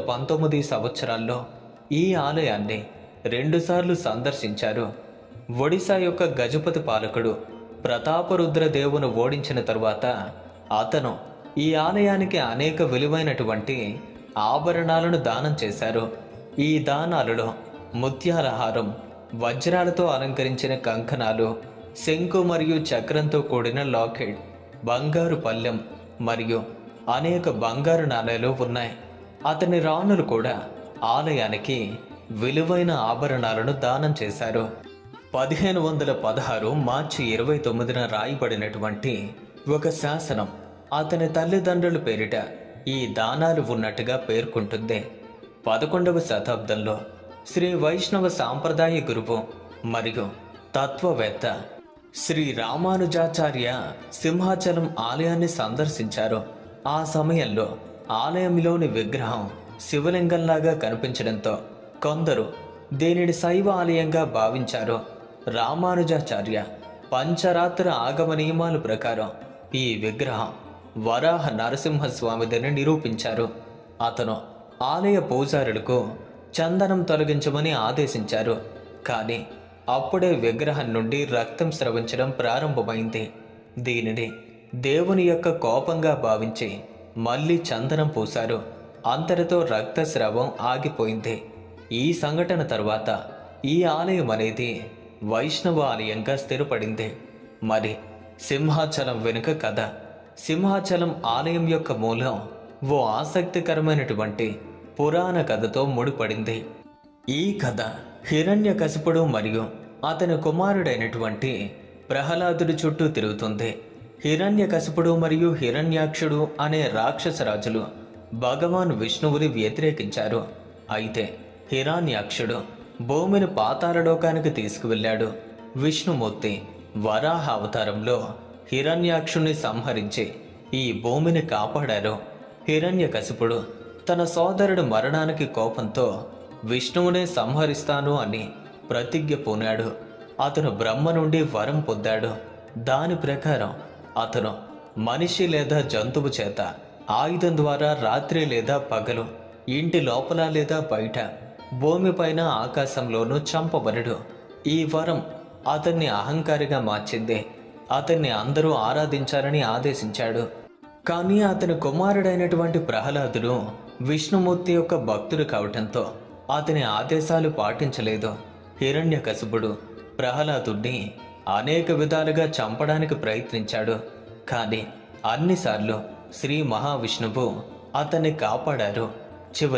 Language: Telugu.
19 సంవత్సరాల్లో ఈ ఆలయాన్ని రెండుసార్లు సందర్శించారు. ఒడిశా యొక్క గజపతి పాలకుడు ప్రతాపరుద్ర దేవును ఓడించిన తరువాత అతను ఈ ఆలయానికి అనేక విలువైనటువంటి ఆభరణాలను దానం చేశారు. ఈ దానాలలో ముత్యాల హారం, వజ్రాలతో అలంకరించిన కంకణాలు, శంకు మరియు చక్రంతో కూడిన లాకెట్, బంగారు పళ్ళెం మరియు అనేక బంగారు నాణేలు ఉన్నాయి. అతని రాణులు కూడా ఆలయానికి విలువైన ఆభరణాలను దానం చేశారు. 1516 మార్చి 29న రాయబడినటువంటి ఒక శాసనం అతని తల్లిదండ్రుల పేరిట ఈ దానాలు ఉన్నట్టుగా పేర్కొంటుంది. 11వ శతాబ్దంలో శ్రీ వైష్ణవ సాంప్రదాయ గురువు మరియు తత్వవేత్త శ్రీ రామానుజాచార్య సింహాచలం ఆలయాన్ని సందర్శించారు. ఆ సమయంలో ఆలయంలోని విగ్రహం శివలింగంలాగా కనిపించడంతో కొందరు దీనిని శైవ ఆలయంగా భావించారు. రామానుజాచార్య పంచరాత్ర ఆగమ నియమాల ప్రకారం ఈ విగ్రహం వరాహ నరసింహస్వామిదని నిరూపించారు. అతను ఆలయ పూజారులకు చందనం తొలగించమని ఆదేశించారు. కానీ అప్పుడే విగ్రహం నుండి రక్తం స్రవించడం ప్రారంభమైంది. దీనిని దేవుని యొక్క కోపంగా భావించి మళ్ళీ చందనం పూశారు. అంతటితో రక్తస్రావం ఆగిపోయింది. ఈ సంఘటన తర్వాత ఈ ఆలయం అనేది వైష్ణవ ఆలయంగా స్థిరపడింది. మరి సింహాచలం వెనుక కథ. సింహాచలం ఆలయం యొక్క మూలం ఓ ఆసక్తికరమైనటువంటి పురాణ కథతో ముడిపడింది. ఈ కథ హిరణ్యకశిపుడు మరియు అతని కుమారుడైనటువంటి ప్రహ్లాదుడి చుట్టూ తిరుగుతుంది. హిరణ్యకశిపుడు మరియు హిరణ్యాక్షుడు అనే రాక్షసరాజులు భగవాన్ విష్ణువుని వ్యతిరేకించారు. అయితే హిరణ్యాక్షుడు భూమిని పాతాళలోకానికి తీసుకువెళ్ళాడు. విష్ణుమూర్తి వరాహ అవతారంలో హిరణ్యాక్షుణ్ణి సంహరించి ఈ భూమిని కాపాడారు. హిరణ్యకశిపుడు తన సోదరుడు మరణానికి కోపంతో విష్ణువునే సంహరిస్తాను అని ప్రతిజ్ఞ పూనాడు. అతను బ్రహ్మ నుండి వరం పొందాడు. దాని ప్రకారం అతను మనిషి లేదా జంతువు చేత ఆయుధం ద్వారా రాత్రి లేదా పగలు, ఇంటి లోపల లేదా బయట, భూమిపైన ఆకాశంలోనూ చంపబడడు. ఈ వరం అతన్ని అహంకారిగా మార్చింది. అతన్ని అందరూ ఆరాధించాలని ఆదేశించాడు. కానీ అతని కుమారుడైనటువంటి ప్రహ్లాదుడు విష్ణుమూర్తి యొక్క భక్తుడు కావటంతో అతని ఆదేశాలు పాటించలేదు. హిరణ్యకశిపుడు ప్రహ్లాదుడిని అనేక విధాలుగా చంపడానికి ప్రయత్నించాడు. కానీ అన్నిసార్లు శ్రీ మహావిష్ణువు అతన్ని కాపాడారు. చివరి